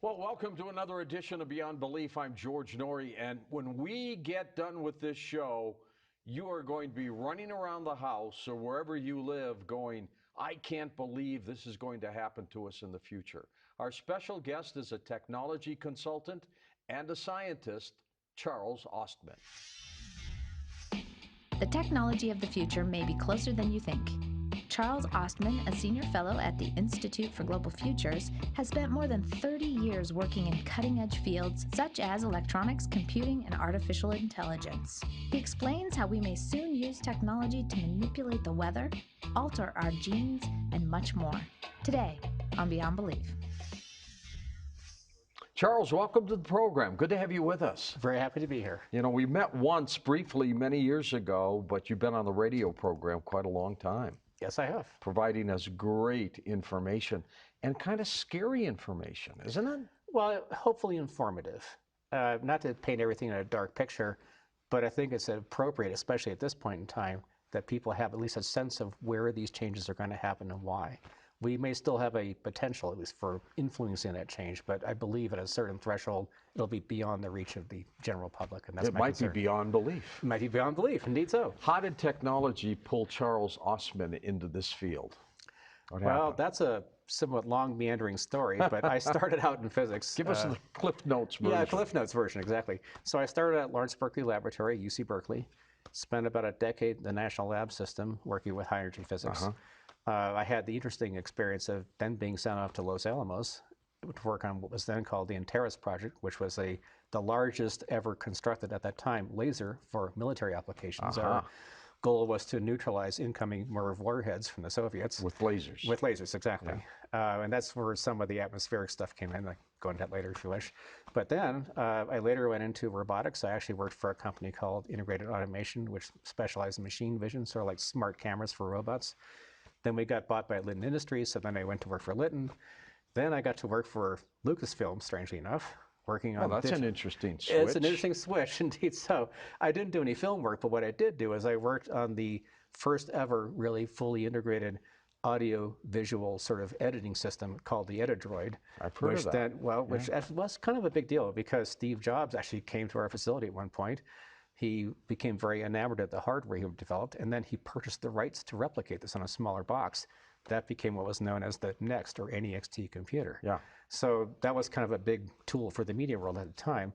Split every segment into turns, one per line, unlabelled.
Well, welcome to another edition of Beyond Belief. I'm George Noory, and when we get done with this show, you are going to be running around the house or wherever you live going, I can't believe this is going to happen to us in the future. Our special guest is a technology consultant and a scientist, Charles Ostman.
The technology of the future may be closer than you think. Charles Ostman, a senior fellow at the Institute for Global Futures, has spent more than 30 years working in cutting-edge fields such as electronics, computing, and artificial intelligence. He explains how we may soon use technology to manipulate the weather, alter our genes, and much more. Today on Beyond Belief.
Charles, welcome to the program. Good to have you with us.
Very happy to be here.
You know, we met once briefly many years ago, but you've been on the radio program quite a long time.
Yes, I have.
Providing us great information and kind of scary information, isn't it?
Well, hopefully informative. Not to paint everything in a dark picture, but I think it's appropriate, especially at this point in time, that people have at least a sense of where these changes are going to happen and why. We may still have a potential, at least, for influencing that change, but I believe at a certain threshold, it'll be beyond the reach of the general public, and that's my concern.
It might be beyond belief.
It might be beyond belief, indeed so.
How did technology pull Charles Ostman into this field?
Well, that's a somewhat long, meandering story, but I started out in physics.
Give us the Cliff Notes version.
Yeah, Cliff Notes version, exactly. So I started at Lawrence Berkeley Laboratory, UC Berkeley, spent about a decade in the National Lab System working with high-energy physics. I had the interesting experience of then being sent off to Los Alamos to work on what was then called the Antares project, which was the largest ever constructed at that time laser for military applications. Our goal was to neutralize incoming MIRV warheads from the Soviets.
With lasers.
With lasers, exactly. Yeah. And that's where some of the atmospheric stuff came in. I'll go into that later if you wish. But then I later went into robotics. I actually worked for a company called Integrated Automation, which specialized in machine vision, sort of like smart cameras for robots. Then we got bought by Litton Industries, so then I went to work for Litton. Then I got to work for Lucasfilm, strangely enough, working on...
Oh, that's an interesting switch.
It's an interesting switch, indeed so. I didn't do any film work, but what I did do is I worked on the first ever really fully integrated audio-visual sort of editing system called the Edidroid.
I've heard of that.
Which was kind of a big deal because Steve Jobs actually came to our facility at one point. He became very enamored of the hardware he developed, and then he purchased the rights to replicate this on a smaller box. That became what was known as the NeXT or NEXT computer.
Yeah.
So that was kind of a big tool for the media world at the time.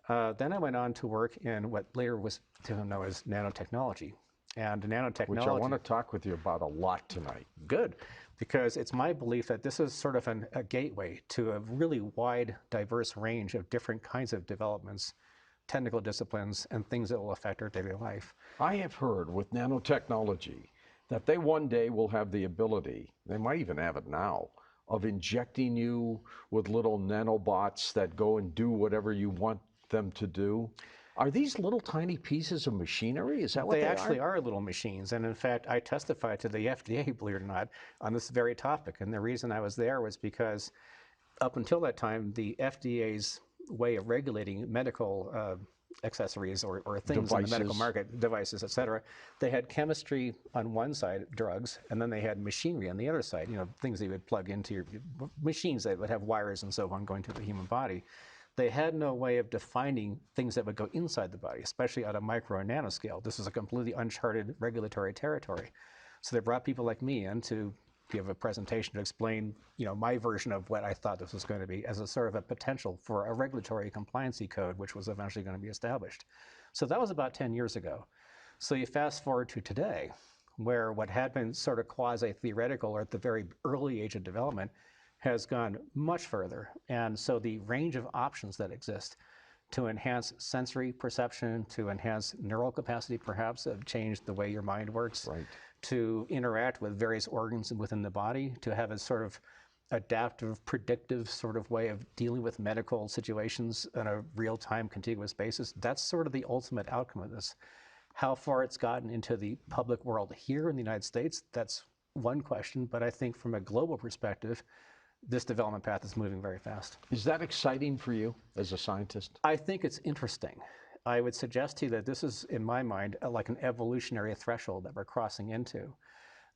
Then I went on to work in what later was known as nanotechnology. And nanotechnology...
Which I want to talk with you about a lot tonight.
Good, because it's my belief that this is sort of a gateway to a really wide, diverse range of different kinds of developments, technical disciplines, and things that will affect our daily life.
I have heard with nanotechnology that they one day will have the ability, they might even have it now, of injecting you with little nanobots that go and do whatever you want them to do. Are these little tiny pieces of machinery? Is that what they are?
They actually are little machines. And in fact, I testified to the FDA, believe it or not, on this very topic. And the reason I was there was because up until that time, the FDA's way of regulating medical accessories or things in the medical market, devices, et cetera, they had chemistry on one side, drugs, and then they had machinery on the other side, things that you would plug into your machines that would have wires and so on going to the human body. They had no way of defining things that would go inside the body, especially at a micro and nanoscale. This was a completely uncharted regulatory territory. So they brought people like me in to give a presentation to explain, my version of what I thought this was going to be as a sort of a potential for a regulatory compliancy code, which was eventually going to be established. So that was about 10 years ago. So you fast forward to today, where what had been sort of quasi-theoretical or at the very early age of development has gone much further. And so the range of options that exist to enhance sensory perception, to enhance neural capacity perhaps, have changed the way your mind works.
Right.
To interact with various organs within the body, to have a sort of adaptive, predictive sort of way of dealing with medical situations on a real-time, contiguous basis. That's sort of the ultimate outcome of this. How far it's gotten into the public world here in the United States, that's one question, but I think from a global perspective, this development path is moving very fast.
Is that exciting for you as a scientist?
I think it's interesting. I would suggest to you that this is, in my mind, like an evolutionary threshold that we're crossing into.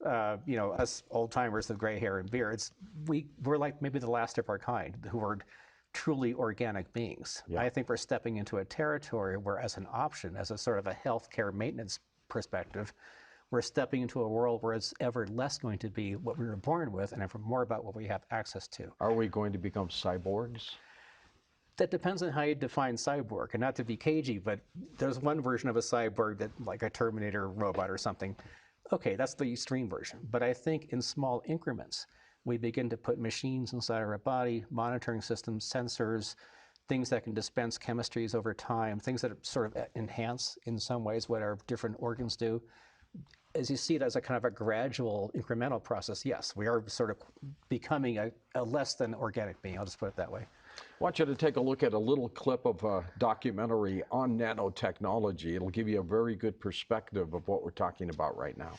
Us old timers with gray hair and beards, we're like maybe the last of our kind who are truly organic beings.
Yeah.
I think we're stepping into a territory where, as an option, as a sort of a healthcare maintenance perspective, we're stepping into a world where it's ever less going to be what we were born with and ever more about what we have access to.
Are we going to become cyborgs?
That depends on how you define cyborg. And not to be cagey, but there's one version of a cyborg that, like a Terminator robot or something. Okay, that's the extreme version. But I think in small increments, we begin to put machines inside our body, monitoring systems, sensors, things that can dispense chemistries over time, things that sort of enhance in some ways what our different organs do. As you see it as a kind of a gradual, incremental process, yes, we are sort of becoming a less than organic being. I'll just put it that way.
I want you to take a look at a little clip of a documentary on nanotechnology. It'll give you a very good perspective of what we're talking about right now.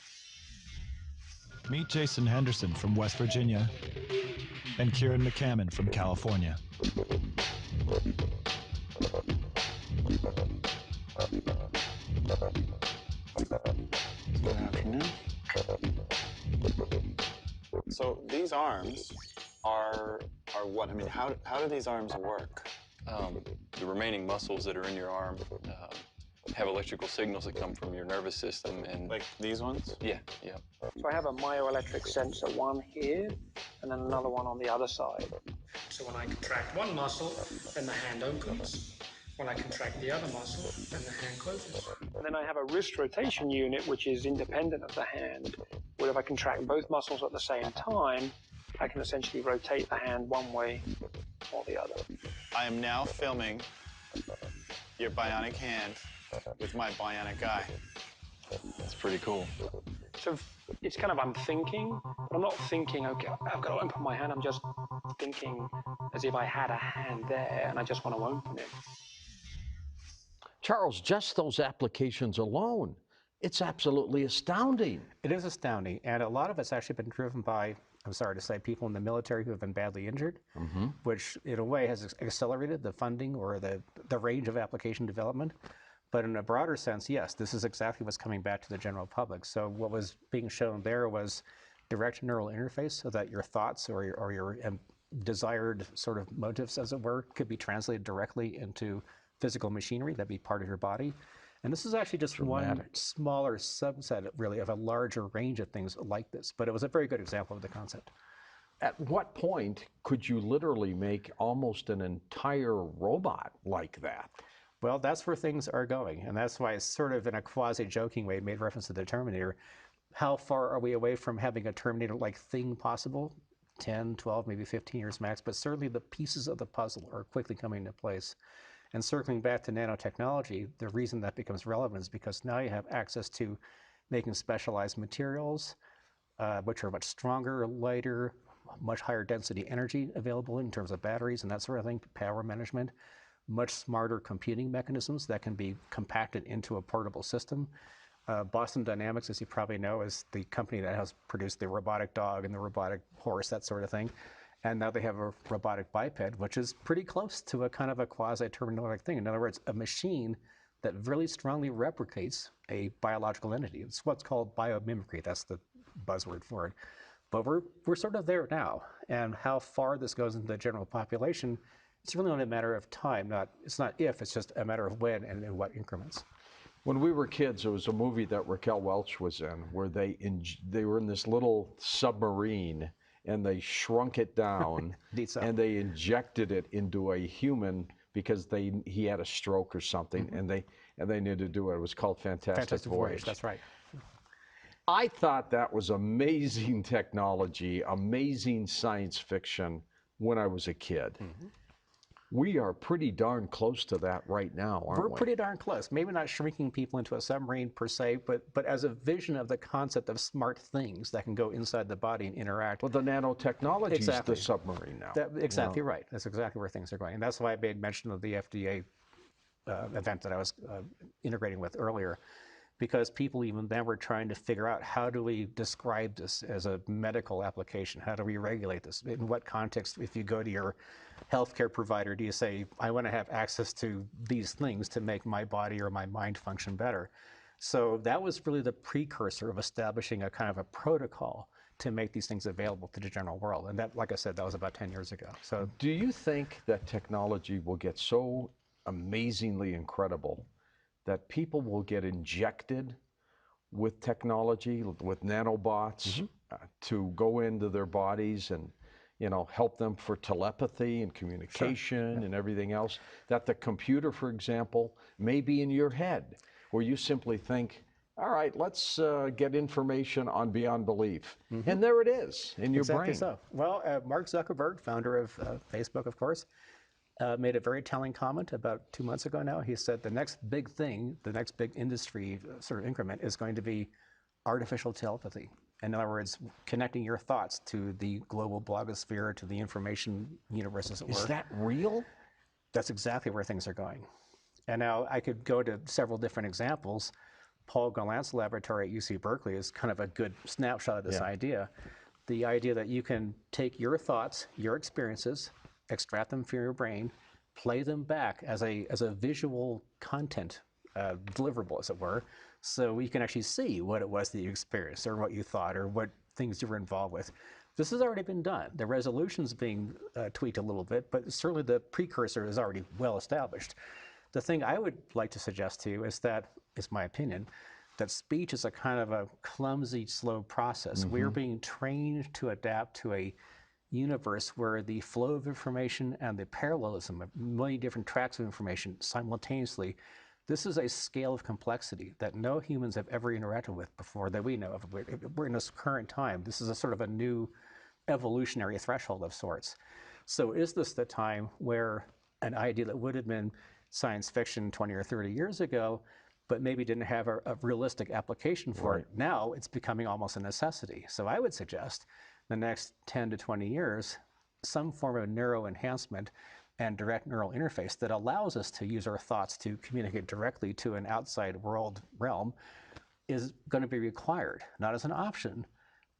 Meet Jason Henderson from West Virginia and Kieran McCammon from California.
Good afternoon. So these arms are what? I mean, how do these arms work?
The remaining muscles that are in your arm have electrical signals that come from your nervous system, and
Like these ones?
yeah.
So I have a myoelectric sensor, one here, and then another one on the other side. So when I contract one muscle, then the hand opens. When I contract the other muscle, then the hand closes. And then I have a wrist rotation unit, which is independent of the hand, where if I contract both muscles at the same time, I can essentially rotate the hand one way or the other.
I am now filming your bionic hand with my bionic eye.
It's pretty cool.
So it's kind of, I'm thinking, but I'm not thinking, okay, I've got to open my hand. I'm just thinking as if I had a hand there and I just want to open it.
Charles, just those applications alone, it's absolutely astounding.
It is astounding, and a lot of it's actually been driven by, I'm sorry to say, people in the military who have been badly injured, which in a way has accelerated the funding or the range of application development. But in a broader sense, yes, this is exactly what's coming back to the general public. So what was being shown there was direct neural interface, so that your thoughts or your desired sort of motives, as it were, could be translated directly into physical machinery that'd be part of your body. And this is actually just one smaller subset, really, of a larger range of things like this. But it was a very good example of the concept.
At what point could you literally make almost an entire robot like that?
Well, that's where things are going. And that's why it's sort of in a quasi-joking way made reference to the Terminator. How far are we away from having a Terminator-like thing possible? 10, 12, maybe 15 years max. But certainly the pieces of the puzzle are quickly coming into place. And circling back to nanotechnology, the reason that becomes relevant is because now you have access to making specialized materials, which are much stronger, lighter, much higher density energy available in terms of batteries and that sort of thing, power management, much smarter computing mechanisms that can be compacted into a portable system. Boston Dynamics, as you probably know, is the company that has produced the robotic dog and the robotic horse, that sort of thing. And now they have a robotic biped, which is pretty close to a kind of a quasi-Terminator-like thing. In other words, a machine that really strongly replicates a biological entity. It's what's called biomimicry. That's the buzzword for it. But we're sort of there now. And how far this goes into the general population, it's really only a matter of time. It's not if, it's just a matter of when and in what increments.
When we were kids, there was a movie that Raquel Welch was in where they were in this little submarine and they shrunk it down and they injected it into a human because he had a stroke or something, and they needed to do it. It was called Fantastic Voyage.
That's right.
I thought that was amazing technology, amazing science fiction when I was a kid. We are pretty darn close to that right now, aren't we?
We're pretty darn close. Maybe not shrinking people into a submarine per se, but as a vision of the concept of smart things that can go inside the body and interact.
Well, the nanotechnology is the submarine now.
Exactly right. That's exactly where things are going. And that's why I made mention of the FDA event that I was integrating with earlier, because people even then were trying to figure out, how do we describe this as a medical application? How do we regulate this? In what context, if you go to your healthcare provider, do you say, I want to have access to these things to make my body or my mind function better? So that was really the precursor of establishing a kind of a protocol to make these things available to the general world. And that, like I said, that was about 10 years ago. So
do you think that technology will get so amazingly incredible that people will get injected with technology, with nanobots, to go into their bodies and, you know, help them for telepathy and communication and everything else? That the computer, for example, may be in your head, where you simply think, all right, let's get information on beyond belief. And there it is in your brain.
so. Well, Mark Zuckerberg, founder of Facebook, of course, made a very telling comment about 2 months ago now. He said the next big thing, the next big industry sort of increment is going to be artificial telepathy. In other words, connecting your thoughts to the global blogosphere, to the information universe, as it were.
Is that real?
That's exactly where things are going. And now I could go to several different examples. Paul Gallant's laboratory at UC Berkeley is kind of a good snapshot of this idea. The idea that you can take your thoughts, your experiences, extract them from your brain, play them back as a visual content deliverable, as it were, so you can actually see what it was that you experienced or what you thought or what things you were involved with. This has already been done. The resolution's being tweaked a little bit, but certainly the precursor is already well established. The thing I would like to suggest to you is that, it's my opinion, that speech is a kind of a clumsy, slow process. We're being trained to adapt to a universe where the flow of information and the parallelism of many different tracks of information simultaneously, this is a scale of complexity that no humans have ever interacted with before that we know of. We're in this current time. This is a sort of a new evolutionary threshold of sorts. So is this the time where an idea that would have been science fiction 20 or 30 years ago, but maybe didn't have a realistic application for it, now it's becoming almost a necessity? So I would suggest the next 10 to 20 years, some form of neuro enhancement and direct neural interface that allows us to use our thoughts to communicate directly to an outside world realm is going to be required, not as an option,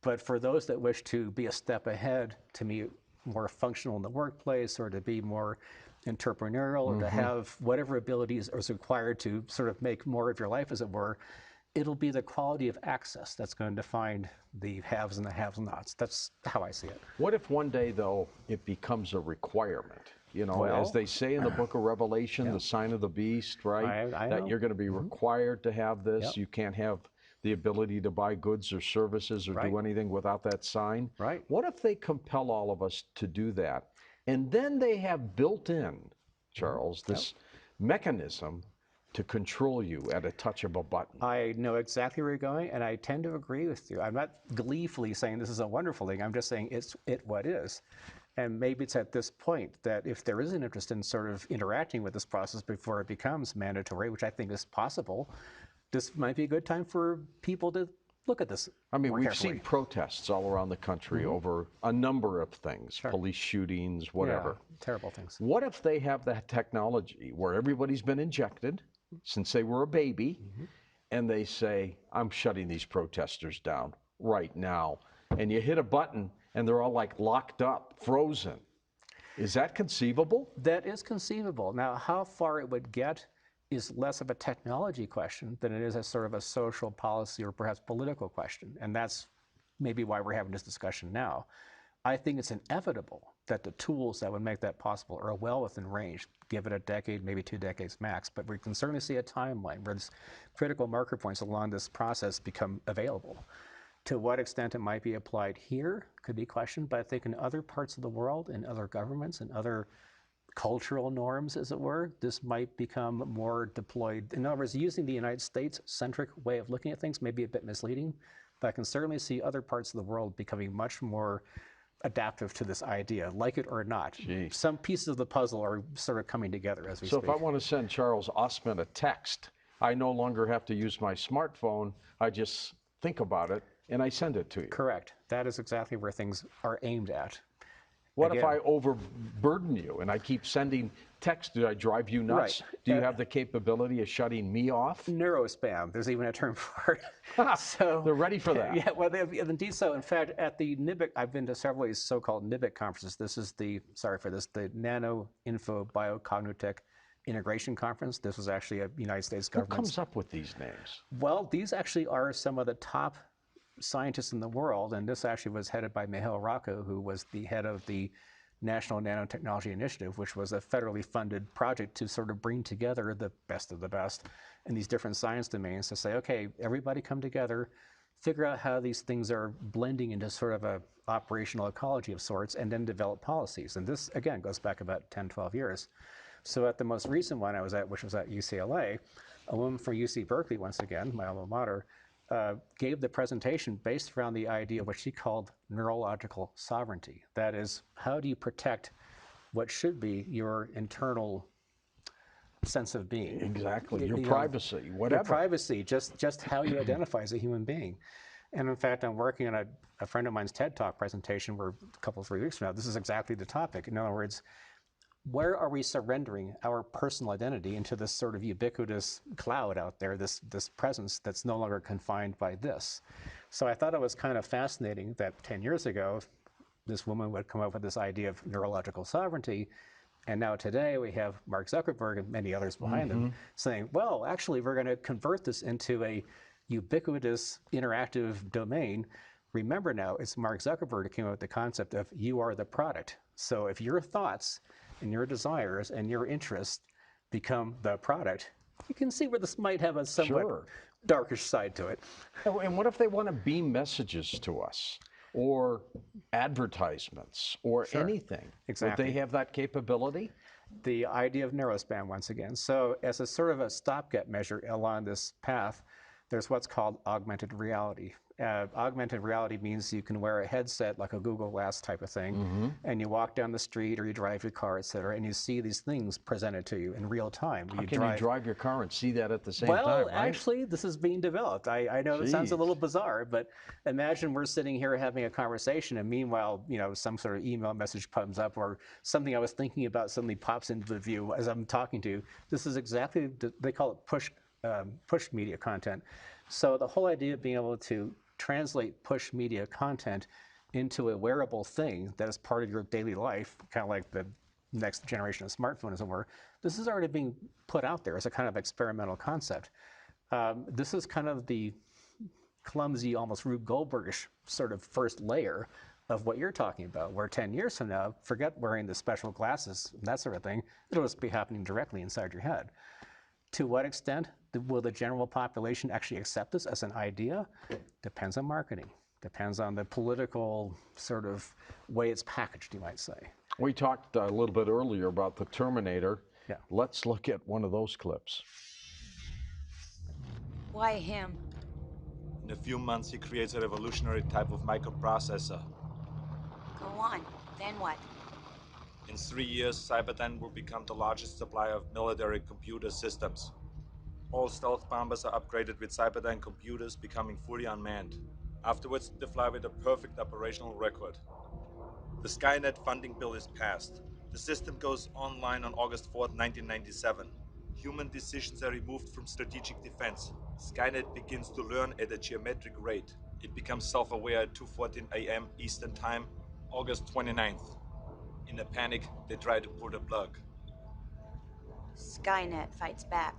but for those that wish to be a step ahead, to be more functional in the workplace, or to be more entrepreneurial, or to have whatever abilities are required to sort of make more of your life, as it were. It'll be the quality of access that's going to define the haves and the have-nots. That's how I see it.
What if one day, though, it becomes a requirement? You know, as they say in the book of Revelation, the sign of the beast, right? That you're going to be required to have this. You can't have the ability to buy goods or services or do anything without that sign. What if they compel all of us to do that? And then they have built in, Charles, this mechanism to control you at a touch of a button.
I know exactly where you're going, and I tend to agree with you. I'm not gleefully saying this is a wonderful thing. I'm just saying it's what is. And maybe it's at this point that if there is an interest in sort of interacting with this process before it becomes mandatory, which I think is possible, this might be a good time for people to look at this.
I mean, we've
carefully.
seen protests all around the country over a number of things, police shootings, whatever.
Terrible things.
What if they have that technology where everybody's been injected since they were a baby, and they say, I'm shutting these protesters down right now. And you hit a button, and they're all like locked up, frozen. Is that conceivable?
That is conceivable. Now, how far it would get is less of a technology question than it is a sort of a social policy or perhaps political question. And that's maybe why we're having this discussion now. I think it's inevitable that the tools that would make that possible are well within range. Give it a decade, maybe 2 decades max, but we can certainly see a timeline where this critical marker points along this process become available. To what extent it might be applied here could be questioned, but I think in other parts of the world, in other governments, in other cultural norms, as it were, this might become more deployed. In other words, using the United States-centric way of looking at things may be a bit misleading, but I can certainly see other parts of the world becoming much more adaptive to this idea, like it or not. Some pieces of the puzzle are sort of coming together as we speak.
So if I want to send Charles Ostman a text, I no longer have to use my smartphone. I just think about it and I send it to you.
Correct. That is exactly where things are aimed at.
What if I overburden you and I keep sending texts? Do I drive you nuts? Do you have the capability of shutting me off?
Neurospam. There's even a term for it. So
they're ready for that.
Yeah, well, indeed so. In fact, at the NIBIC, I've been to several of these so-called NIBIC conferences. This is the, the Nano Info Biocognitive Integration Conference. This was actually a United States government.
Who comes up with these names?
Well, these actually are some of the top scientists in the world, and this actually was headed by Mihail Rocco, who was the head of the National Nanotechnology Initiative, which was a federally funded project to sort of bring together the best of the best in these different science domains to say, okay, everybody come together, figure out how these things are blending into sort of a operational ecology of sorts, and then develop policies. And this, again, goes back about 10, 12 years. So at the most recent one I was at, which was at UCLA, a woman from UC Berkeley, once again, my alma mater, gave the presentation based around the idea of what she called neurological sovereignty. That is, how do you protect what should be your internal sense of being?
Exactly. Your privacy, whatever.
Your privacy, just how you identify as a human being. And in fact, I'm working on a friend of mine's TED Talk presentation where a couple, 3 weeks from now, this is exactly the topic. In other words, where are we surrendering our personal identity into this sort of ubiquitous cloud out there, this presence that's no longer confined by this? So I thought it was kind of fascinating that 10 years ago, this woman would come up with this idea of neurological sovereignty. And now today we have Mark Zuckerberg and many others behind them saying, well, actually, we're going to convert this into a ubiquitous interactive domain. Remember now, it's Mark Zuckerberg who came up with the concept of you are the product. So if your thoughts and your desires and your interests become the product, you can see where this might have a somewhat darkish side to it.
And what if they want to beam messages to us, or advertisements, or anything?
Exactly.
Would they have that capability?
The idea of neurospan once again. So as a sort of a stopgap measure along this path, there's what's called augmented reality. Augmented reality means you can wear a headset like a Google Glass type of thing, and you walk down the street or you drive your car, et cetera, and you see these things presented to you in real time.
How can you drive your car and see that at the same time,
Well,
right?
actually, this is being developed. I know it sounds a little bizarre, but imagine we're sitting here having a conversation, and meanwhile, some sort of email message comes up, or something I was thinking about suddenly pops into the view as I'm talking to you. This is exactly, they call it push media content. So the whole idea of being able to translate push media content into a wearable thing that is part of your daily life, kind of like the next generation of smartphone, as it were, this is already being put out there as a kind of experimental concept. This is kind of the clumsy, almost Rube Goldbergish sort of first layer of what you're talking about, where 10 years from now, forget wearing the special glasses, that sort of thing, it'll just be happening directly inside your head. To what extent will the general population actually accept this as an idea? Depends on marketing. Depends on the political sort of way it's packaged, you might say.
We talked a little bit earlier about the Terminator.
Yeah.
Let's look at one of those clips.
Why him?
In a few months, he creates a revolutionary type of microprocessor.
Go on. Then what?
In 3 years, Cyberdyne will become the largest supplier of military computer systems. All stealth bombers are upgraded with Cyberdyne computers, becoming fully unmanned. Afterwards, they fly with a perfect operational record. The Skynet funding bill is passed. The system goes online on August 4th, 1997. Human decisions are removed from strategic defense. Skynet begins to learn at a geometric rate. It becomes self-aware at 2:14 a.m. Eastern Time, August 29th. In a panic, they try to pull the plug.
Skynet fights back.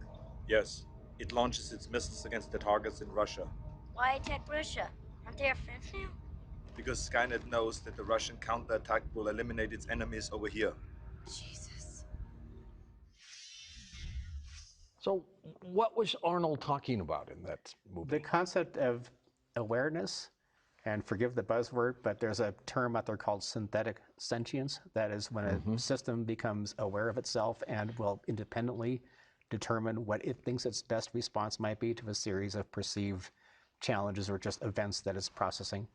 Yes, it launches its missiles against the targets in Russia.
Why attack Russia? Aren't they our friends now?
Because Skynet knows that the Russian counterattack will eliminate its enemies over here.
Jesus.
So what was Arnold talking about in that movie?
The concept of awareness, and forgive the buzzword, but there's a term out there called synthetic sentience. That is when a system becomes aware of itself and will independently determine what it thinks its best response might be to a series of perceived challenges or just events that it's processing.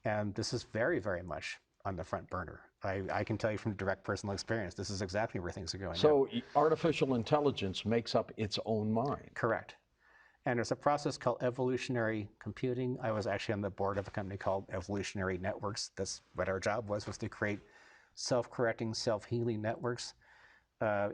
And this is very, very much on the front burner. I can tell you from direct personal experience, this is exactly where things are going.
So artificial intelligence makes up its own mind.
Correct. And there's a process called evolutionary computing. I was actually on the board of a company called Evolutionary Networks. That's what our job was to create self-correcting, self-healing networks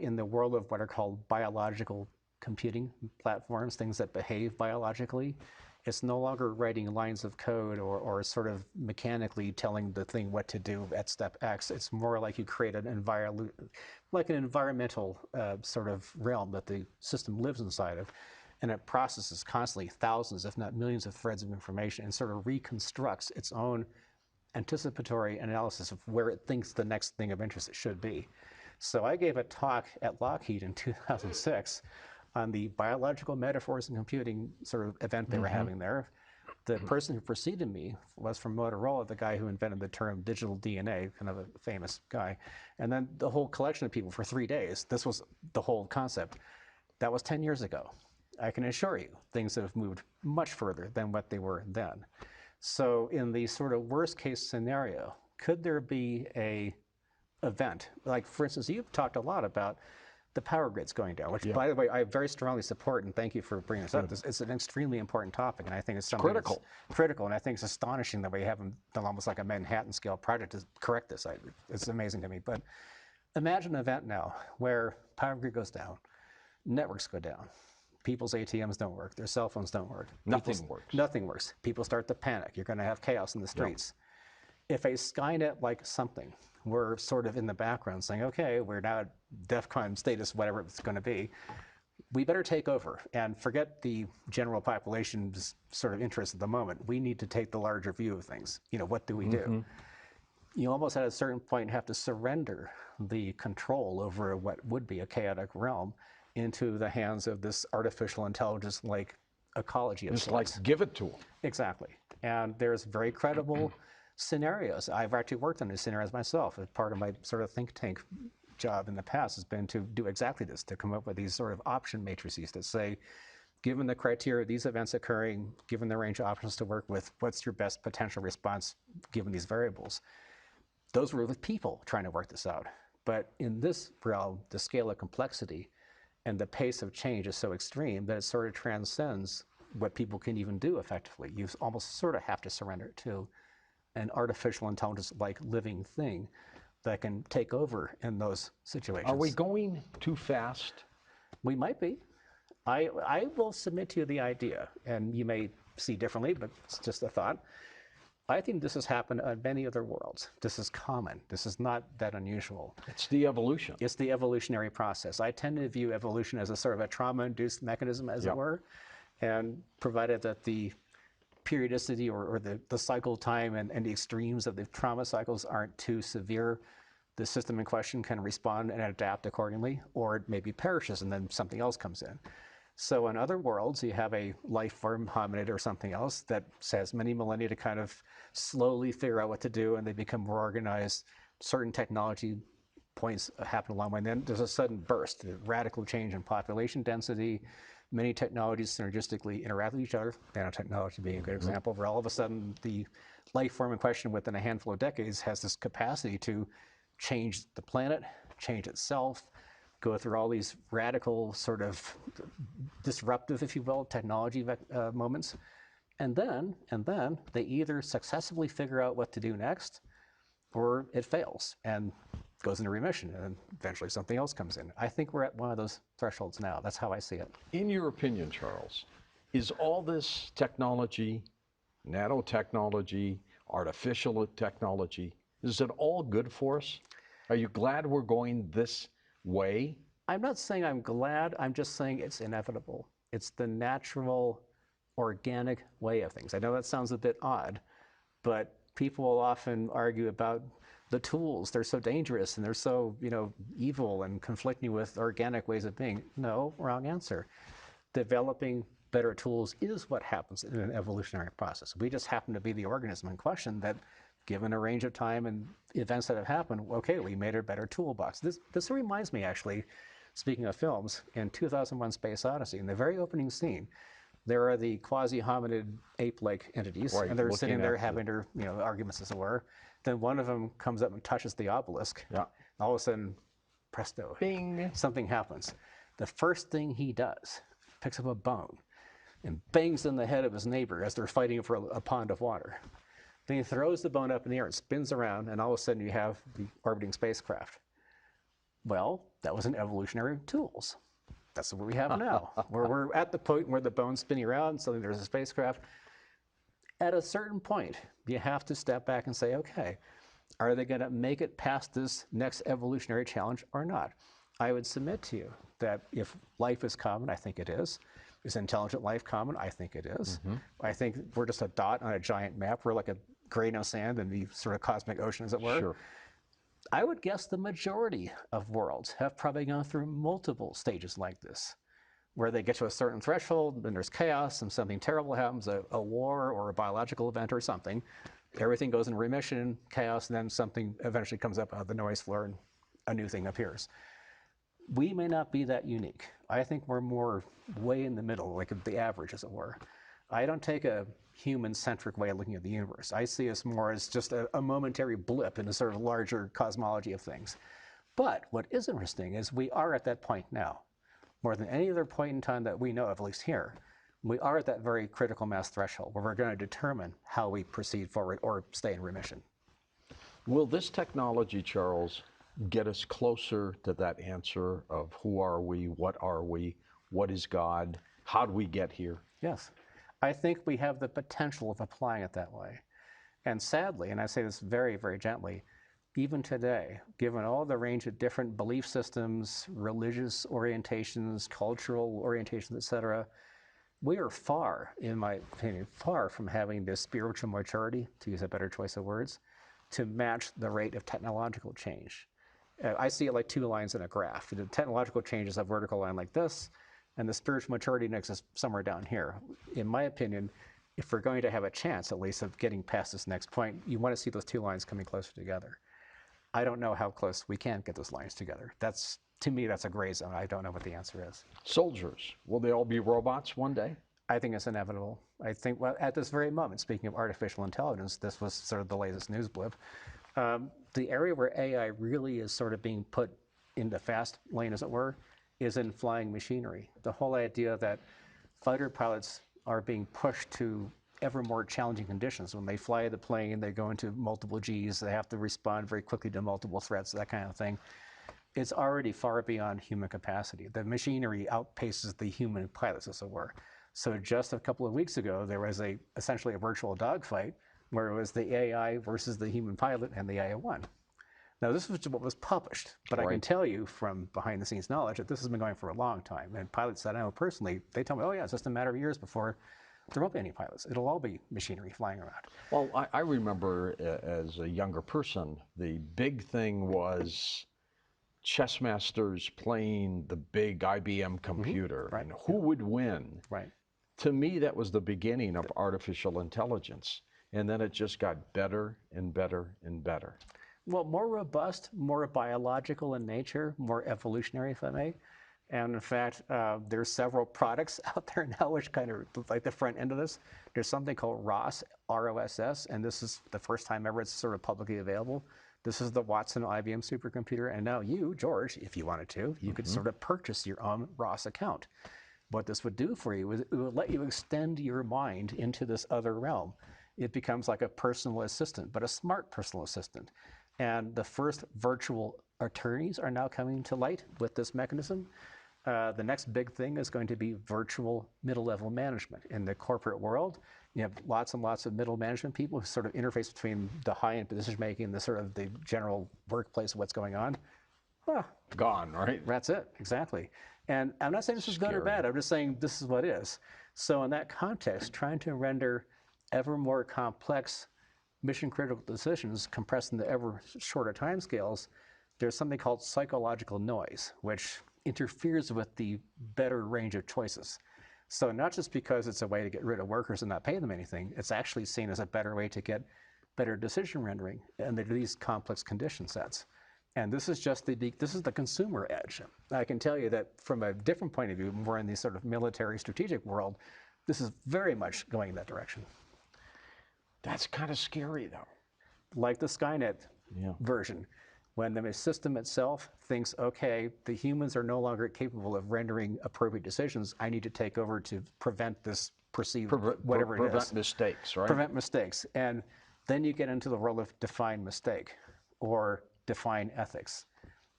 in the world of what are called biological computing platforms, things that behave biologically. It's no longer writing lines of code or sort of mechanically telling the thing what to do at step X. It's more like you create an environmental sort of realm that the system lives inside of. and it processes constantly thousands, if not millions of threads of information and sort of reconstructs its own anticipatory analysis of where it thinks the next thing of interest it should be. So I gave a talk at Lockheed in 2006 on the biological metaphors in computing sort of event they were having there. The person who preceded me was from Motorola, the guy who invented the term digital DNA, kind of a famous guy. And then the whole collection of people for 3 days, this was the whole concept. That was 10 years ago. I can assure you, things have moved much further than what they were then. So in the sort of worst case scenario, could there be a event? Like, for instance, you've talked a lot about the power grids going down, which, by the way, I very strongly support, and thank you for bringing this up. It's an extremely important topic, and I think it's something critical, and I think it's astonishing that we haven't done almost like a Manhattan-scale project to correct this. It's amazing to me. But imagine an event now where power grid goes down, networks go down, people's ATMs don't work, their cell phones don't work.
Nothing works.
Nothing works. People start to panic. You're going to have chaos in the streets. If a Skynet-like something were sort of in the background saying, okay, we're now at DEFCON status, whatever it's going to be, we better take over and forget the general population's sort of interest at the moment. We need to take the larger view of things. You know, what do we do? You almost at a certain point have to surrender the control over what would be a chaotic realm into the hands of this artificial intelligence-like ecology of sorts.
Like give it to them.
Exactly. And there's very credible scenarios. I've actually worked on these scenarios myself. As part of my sort of think tank job in the past has been to do exactly this, to come up with these sort of option matrices that say, given the criteria of these events occurring, given the range of options to work with, what's your best potential response given these variables? Those were with people trying to work this out. But in this realm, the scale of complexity and the pace of change is so extreme that it sort of transcends what people can even do effectively. You almost sort of have to surrender it to an artificial intelligence-like living thing that can take over in those situations.
Are we going too fast?
We might be. I will submit to you the idea, and you may see differently, but it's just a thought. I think this has happened on many other worlds. This is common. This is not that unusual.
It's the evolution.
It's the evolutionary process. I tend to view evolution as a sort of a trauma-induced mechanism, as it were, and provided that the periodicity or the cycle time and the extremes of the trauma cycles aren't too severe, the system in question can respond and adapt accordingly, or it maybe perishes and then something else comes in. So in other worlds, you have a life form, hominid or something else, that has many millennia to kind of slowly figure out what to do, and they become more organized. Certain technology points happen along the way, and then there's a sudden burst, a radical change in population density. Many technologies synergistically interact with each other, nanotechnology being a good example, where all of a sudden the life form in question within a handful of decades has this capacity to change the planet, change itself, go through all these radical sort of disruptive, if you will, technology moments. And then they either successfully figure out what to do next, or it fails and goes into remission, and eventually something else comes in. I think we're at one of those thresholds now. That's how I see it.
In your opinion, Charles, is all this technology, nanotechnology, artificial technology, is it all good for us? Are you glad we're going this way?
I'm not saying I'm glad. I'm just saying it's inevitable. It's the natural, organic way of things. I know that sounds a bit odd, but people will often argue about the tools. They're so dangerous and they're so, evil and conflicting with organic ways of being. No, wrong answer. Developing better tools is what happens in an evolutionary process. We just happen to be the organism in question that, given a range of time and events that have happened, okay, we made a better toolbox. This reminds me, actually, speaking of films, in 2001: Space Odyssey, in the very opening scene, there are the quasi-hominid ape-like entities, and they're sitting there having their arguments, as it were. Then one of them comes up and touches the obelisk. Yeah. All of a sudden, presto, bing, something happens. The first thing he does, picks up a bone and bangs in the head of his neighbor as they're fighting for a pond of water. Then he throws the bone up in the air and spins around, and all of a sudden you have the orbiting spacecraft. Well, that was an evolutionary tools. That's what we have now. We're at the point where the bone's spinning around, suddenly there's a spacecraft. At a certain point, you have to step back and say, okay, are they going to make it past this next evolutionary challenge or not? I would submit to you that if life is common, I think it is intelligent life common? I think it is. I think we're just a dot on a giant map. We're like a grain of sand in the sort of cosmic ocean, as it were.
Sure.
I would guess the majority of worlds have probably gone through multiple stages like this, where they get to a certain threshold, then there's chaos, and something terrible happens, a war or a biological event or something. Everything goes in remission, chaos, and then something eventually comes up out of the noise floor and a new thing appears. We may not be that unique. I think we're more way in the middle, like the average, as it were. I don't take a human-centric way of looking at the universe. I see us more as just a momentary blip in a sort of larger cosmology of things. But what is interesting is we are at that point now. More than any other point in time that we know of, at least here, we are at that very critical mass threshold where we're going to determine how we proceed forward or stay in remission.
Will this technology, Charles, get us closer to that answer of who are we, what is God, how do we get here?
Yes. I think we have the potential of applying it that way. And sadly, and I say this very, very gently, even today, given all the range of different belief systems, religious orientations, cultural orientations, etc., we are far, in my opinion, far from having this spiritual maturity, to use a better choice of words, to match the rate of technological change. I see it like two lines in a graph. The technological change is a vertical line like this, and the spiritual maturity index is somewhere down here. In my opinion, if we're going to have a chance, at least, of getting past this next point, you want to see those two lines coming closer together. I don't know how close we can get those lines together. That's, to me, that's a gray zone. I don't know what the answer is.
Soldiers, will they all be robots one day?
I think it's inevitable. I think, well, at this very moment, speaking of artificial intelligence, this was sort of the latest news blip. The area where AI really is sort of being put into fast lane, as it were, is in flying machinery. The whole idea that fighter pilots are being pushed to ever more challenging conditions. When they fly the plane, they go into multiple Gs, they have to respond very quickly to multiple threats, that kind of thing. It's already far beyond human capacity. The machinery outpaces the human pilots, as it were. So just a couple of weeks ago, there was essentially a virtual dogfight where it was the AI versus the human pilot, and the AI won. Now, this was what was published, but I can tell you from behind-the-scenes knowledge that this has been going for a long time. And pilots that I know personally, they tell me, oh yeah, it's just a matter of years before there won't be any pilots. It'll all be machinery flying around.
Well, I remember as a younger person, the big thing was chess masters playing the big IBM computer.
Right.
And who would win?
Right.
To me, that was the beginning of artificial intelligence. And then it just got better and better and better.
Well, more robust, more biological in nature, more evolutionary, if I may. And in fact, there's several products out there now which kind of like the front end of this. There's something called ROSS, R-O-S-S, and this is the first time ever it's sort of publicly available. This is the Watson IBM supercomputer, and now you, George, if you wanted to, you could sort of purchase your own ROSS account. What this would do for you is it would let you extend your mind into this other realm. It becomes like a personal assistant, but a smart personal assistant. And the first virtual attorneys are now coming to light with this mechanism. The next big thing is going to be virtual middle-level management. In the corporate world, you have lots and lots of middle management people who sort of interface between the high-end decision-making and the sort of the general workplace of what's going on.
Gone, right?
That's it, exactly. And I'm not saying this is good or bad. I'm just saying this is what is. So in that context, trying to render ever more complex mission-critical decisions compressed into ever shorter timescales, there's something called psychological noise, which interferes with the better range of choices. So not just because it's a way to get rid of workers and not pay them anything, it's actually seen as a better way to get better decision rendering under these complex condition sets. And this is just this is the consumer edge. I can tell you that from a different point of view, more in the sort of military strategic world, this is very much going in that direction.
That's kind of scary, though.
Like the Skynet version. When the system itself thinks, okay, the humans are no longer capable of rendering appropriate decisions, I need to take over to prevent this perceived whatever it is.
Prevent mistakes, right?
Prevent mistakes. And then you get into the world of define mistake, or define ethics,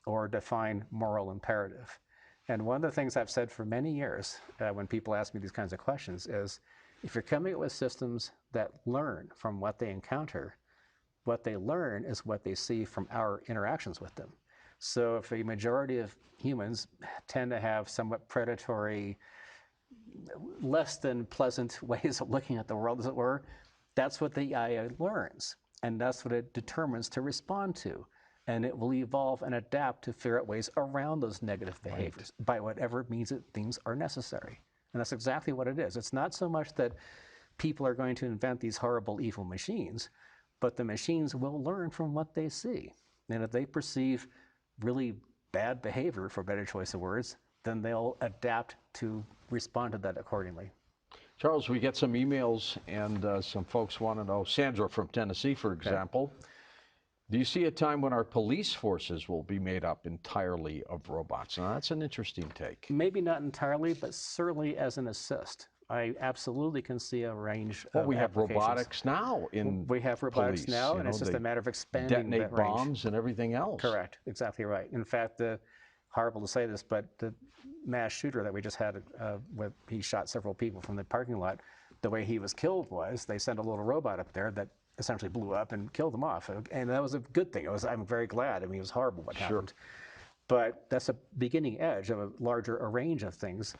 or define moral imperative. And one of the things I've said for many years when people ask me these kinds of questions is, if you're coming up with systems that learn from what they encounter, what they learn is what they see from our interactions with them. So if a majority of humans tend to have somewhat predatory, less than pleasant ways of looking at the world, as it were, that's what the AI learns. And that's what it determines to respond to. And it will evolve and adapt to figure out ways around those negative behaviors by whatever means things are necessary. And that's exactly what it is. It's not so much that people are going to invent these horrible, evil machines, but the machines will learn from what they see. And if they perceive really bad behavior, for a better choice of words, then they'll adapt to respond to that accordingly.
Charles, we get some emails, and some folks want to know, Sandra from Tennessee, for example, do you see a time when our police forces will be made up entirely of robots? Now, that's an interesting take.
Maybe not entirely, but certainly as an assist. I absolutely can see a range of
we have
applications.
robotics now in
We have robotics
police,
now, and it's just a matter of expanding that range.
Detonate bombs and everything else.
Correct, exactly right. In fact, horrible to say this, but the mass shooter that we just had, he shot several people from the parking lot. The way he was killed was they sent a little robot up there that essentially blew up and killed him off. And that was a good thing. I'm very glad. I mean, it was horrible what happened. But that's a beginning edge of a larger range of things.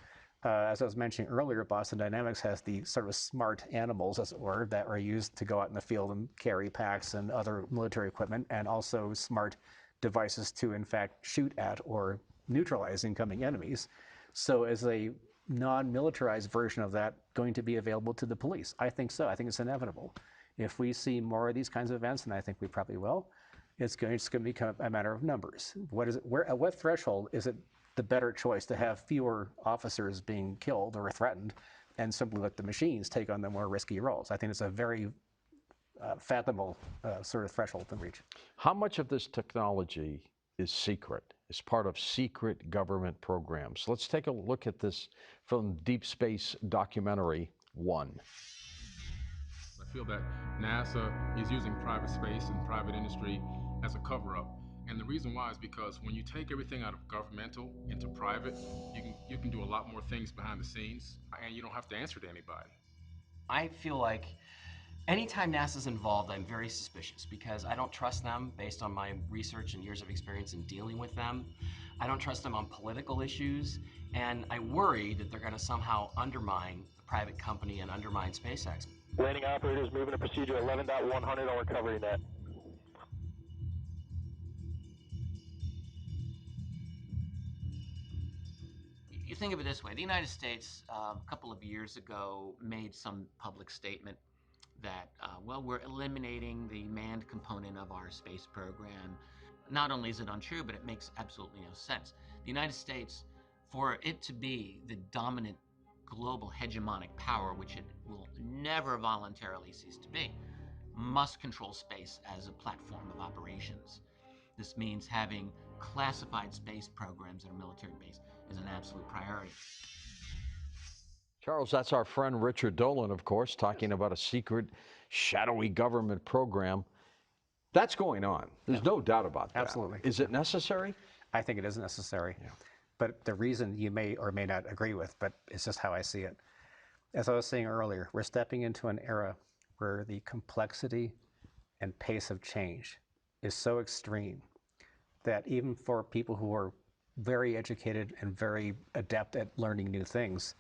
As I was mentioning earlier, Boston Dynamics has the sort of smart animals, as it were, that are used to go out in the field and carry packs and other military equipment, and also smart devices to, in fact, shoot at or neutralize incoming enemies. So is a non-militarized version of that going to be available to the police? I think so. I think it's inevitable. If we see more of these kinds of events, and I think we probably will, it's going to become a matter of numbers. At what threshold is it the better choice to have fewer officers being killed or threatened and simply let the machines take on the more risky roles? I think it's a very fathomable sort of threshold to reach.
How much of this technology is secret, is part of secret government programs? Let's take a look at this from Deep Space Documentary 1.
I feel that NASA is using private space and private industry as a cover-up. And the reason why is because when you take everything out of governmental into private, you can do a lot more things behind the scenes, and you don't have to answer to anybody.
I feel like anytime NASA's involved, I'm very suspicious because I don't trust them based on my research and years of experience in dealing with them. I don't trust them on political issues, and I worry that they're going to somehow undermine the private company and undermine SpaceX.
Landing operators moving to procedure 11.100 on recovery net.
You think of it this way, the United States a couple of years ago made some public statement that, well, we're eliminating the manned component of our space program. Not only is it untrue, but it makes absolutely no sense. The United States, for it to be the dominant global hegemonic power, which it will never voluntarily cease to be, must control space as a platform of operations. This means having classified space programs at our military base is an absolute priority.
Charles, that's our friend Richard Dolan, of course, talking about a secret, shadowy government program. That's going on. There's no doubt about that.
Absolutely.
Is it necessary?
I think it is necessary. Yeah. But the reason you may or may not agree with, but it's just how I see it. As I was saying earlier, we're stepping into an era where the complexity and pace of change is so extreme that even for people who are very educated and very adept at learning new things,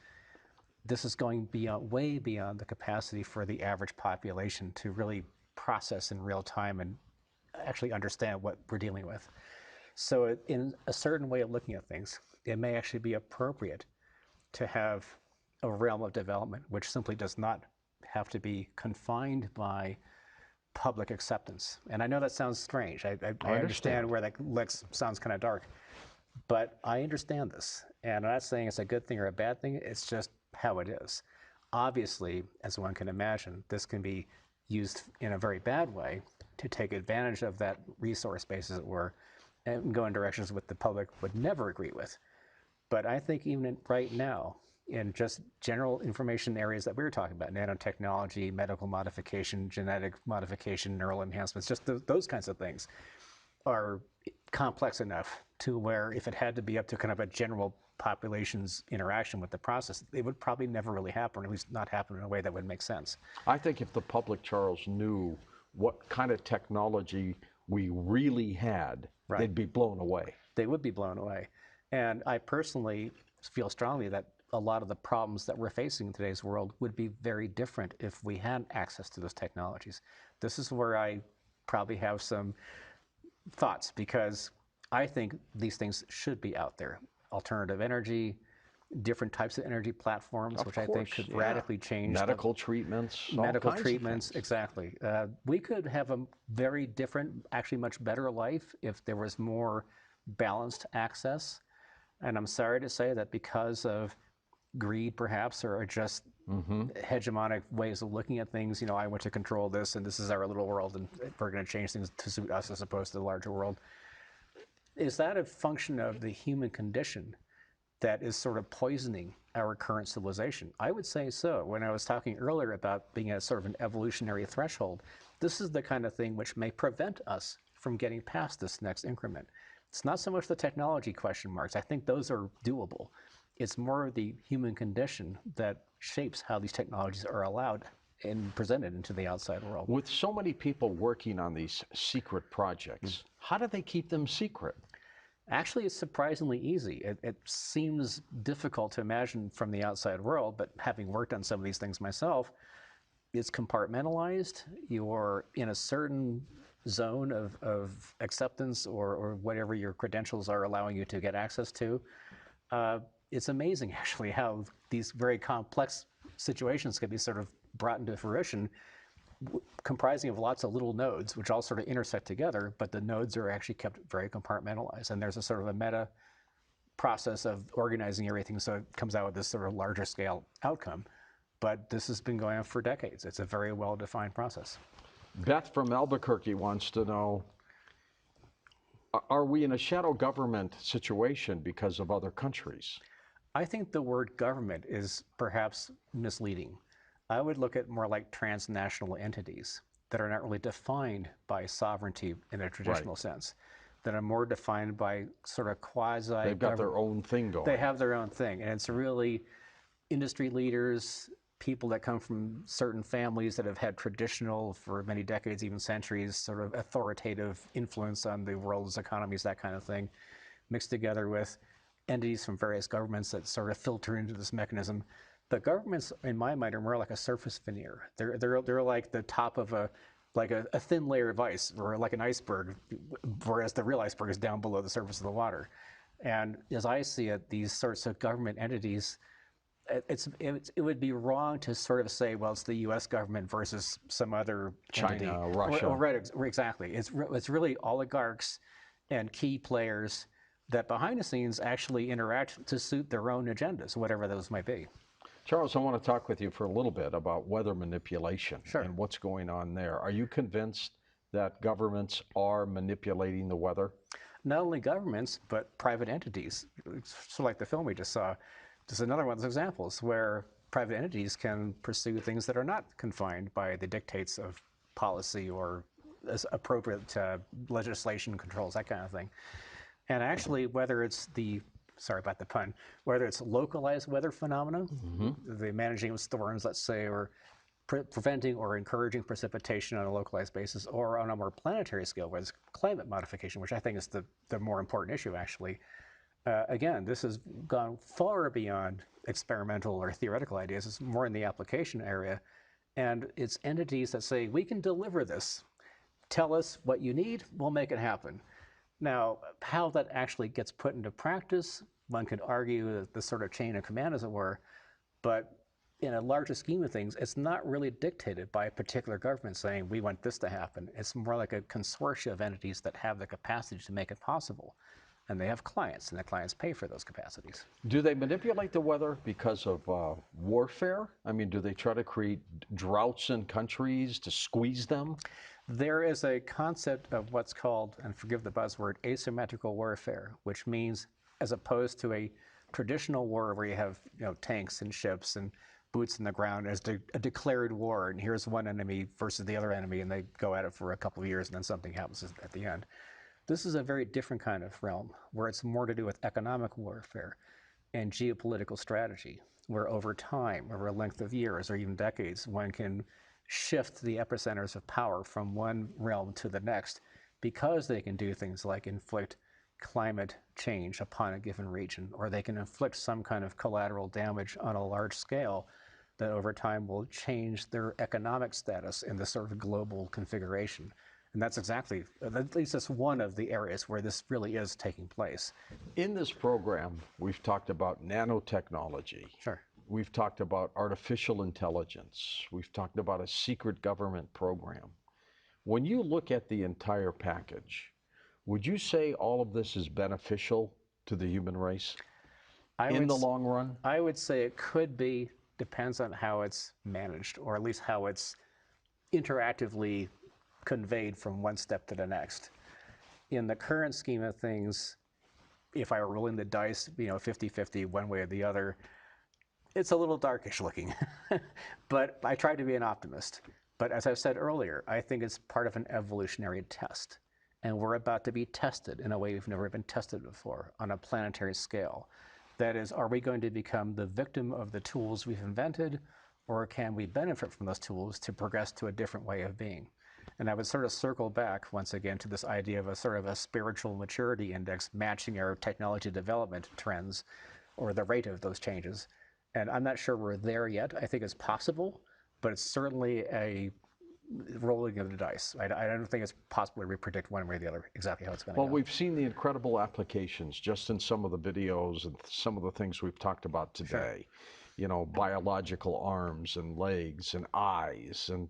this is going beyond, way beyond the capacity for the average population to really process in real time and actually understand what we're dealing with. So in a certain way of looking at things, it may actually be appropriate to have a realm of development which simply does not have to be confined by public acceptance. And I know that sounds strange. I understand where that sounds kind of dark, but I understand this. And I'm not saying it's a good thing or a bad thing, it's just how it is. Obviously, as one can imagine, this can be used in a very bad way to take advantage of that resource base, as it were, and go in directions that the public would never agree with. But I think even right now, in just general information areas that we were talking about, nanotechnology, medical modification, genetic modification, neural enhancements, just those kinds of things are complex enough to where if it had to be up to kind of a general population's interaction with the process, it would probably never really happen, or at least not happen in a way that would make sense.
I think if the public, Charles, knew what kind of technology we really had they'd be blown away.
They would be blown away. And I personally feel strongly that a lot of the problems that we're facing in today's world would be very different if we had access to those technologies. This is where I probably have some thoughts, because I think these things should be out there. Alternative energy, different types of energy platforms, which I think could radically change.
Medical treatments.
Medical treatments, exactly. We could have a very different, actually much better life if there was more balanced access. And I'm sorry to say that because of greed, perhaps, or just hegemonic ways of looking at things, you know, I want to control this, and this is our little world, and we're going to change things to suit us as opposed to the larger world. Is that a function of the human condition that is sort of poisoning our current civilization? I would say so. When I was talking earlier about being at sort of an evolutionary threshold, this is the kind of thing which may prevent us from getting past this next increment. It's not so much the technology question marks. I think those are doable. It's more the human condition that shapes how these technologies are allowed and presented into the outside world.
With so many people working on these secret projects, how do they keep them secret?
Actually, it's surprisingly easy. It seems difficult to imagine from the outside world, but having worked on some of these things myself, it's compartmentalized. You're in a certain zone of acceptance or whatever your credentials are allowing you to get access to. It's amazing, actually, how these very complex situations can be sort of brought into fruition, comprising of lots of little nodes, which all sort of intersect together, but the nodes are actually kept very compartmentalized. And there's a sort of a meta process of organizing everything so it comes out with this sort of larger scale outcome. But this has been going on for decades. It's a very well-defined process.
Beth from Albuquerque wants to know, are we in a shadow government situation because of other countries?
I think the word government is perhaps misleading. I would look at more like transnational entities that are not really defined by sovereignty in a traditional sense, that are more defined by sort of quasi.
They've got their own thing going.
They have their own thing, and it's really industry leaders, people that come from certain families that have had traditional, for many decades, even centuries, sort of authoritative influence on the world's economies, that kind of thing, mixed together with entities from various governments that sort of filter into this mechanism. The governments, in my mind, are more like a surface veneer. They're like the top of a thin layer of ice, or like an iceberg, whereas the real iceberg is down below the surface of the water. And as I see it, these sorts of government entities, it would be wrong to sort of say, well, it's the U.S. government versus some other entity.
China, Russia.
Right, exactly. It's really oligarchs and key players that behind the scenes actually interact to suit their own agendas, whatever those might be.
Charles, I want to talk with you for a little bit about weather manipulation and what's going on there. Are you convinced that governments are manipulating the weather?
Not only governments, but private entities. So like the film we just saw, this is another one of those examples where private entities can pursue things that are not confined by the dictates of policy or as appropriate legislation controls, that kind of thing. And actually, whether it's sorry about the pun, whether it's localized weather phenomena, the managing of storms, let's say, or preventing or encouraging precipitation on a localized basis, or on a more planetary scale, where it's climate modification, which I think is the more important issue, actually. Again, this has gone far beyond experimental or theoretical ideas. It's more in the application area. And it's entities that say, we can deliver this. Tell us what you need, we'll make it happen. Now, how that actually gets put into practice, one could argue the sort of chain of command, as it were, but in a larger scheme of things, it's not really dictated by a particular government saying, we want this to happen. It's more like a consortia of entities that have the capacity to make it possible. And they have clients, and the clients pay for those capacities.
Do they manipulate the weather because of warfare? I mean, do they try to create droughts in countries to squeeze them?
There is a concept of what's called, and forgive the buzzword, asymmetrical warfare, which means, as opposed to a traditional war where you have tanks and ships and boots in the ground, as a declared war, and here's one enemy versus the other enemy, and they go at it for a couple of years, and then something happens at the end. This is a very different kind of realm, where it's more to do with economic warfare and geopolitical strategy, where over time, over a length of years or even decades, one can shift the epicenters of power from one realm to the next because they can do things like inflict climate change upon a given region, or they can inflict some kind of collateral damage on a large scale that over time will change their economic status in this sort of global configuration. And that's exactly, at least that's one of the areas where this really is taking place.
In this program, we've talked about nanotechnology.
Sure.
We've talked about artificial intelligence. We've talked about a secret government program. When you look at the entire package, would you say all of this is beneficial to the human race in the long run?
I would say it could be, depends on how it's managed, or at least how it's interactively conveyed from one step to the next. In the current scheme of things, if I were rolling the dice, 50-50 one way or the other, it's a little darkish looking. But I try to be an optimist. But as I said earlier, I think it's part of an evolutionary test. And we're about to be tested in a way we've never been tested before on a planetary scale. That is, are we going to become the victim of the tools we've invented, or can we benefit from those tools to progress to a different way of being? And I would sort of circle back once again to this idea of a sort of a spiritual maturity index matching our technology development trends, or the rate of those changes. And I'm not sure we're there yet. I think it's possible, but it's certainly a rolling of the dice. I don't think it's possible to predict one way or the other exactly how it's going to go.
Well, we've seen the incredible applications just in some of the videos and some of the things we've talked about today. Sure. Biological arms and legs and eyes. And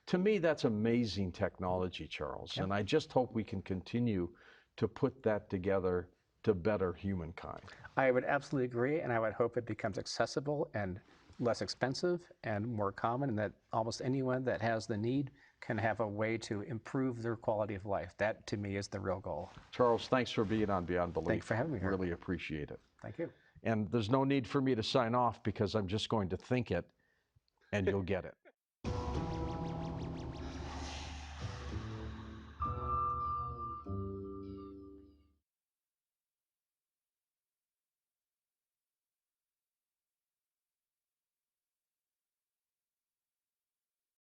to me, that's amazing technology, Charles. Yep. And I just hope we can continue to put that together to better humankind.
I would absolutely agree, and I would hope it becomes accessible and less expensive and more common, and that almost anyone that has the need can have a way to improve their quality of life. That, to me, is the real goal.
Charles, thanks for being on Beyond Belief.
Thanks for having me here.
Really appreciate it.
Thank you.
And there's no need for me to sign off because I'm just going to think it, and you'll get it.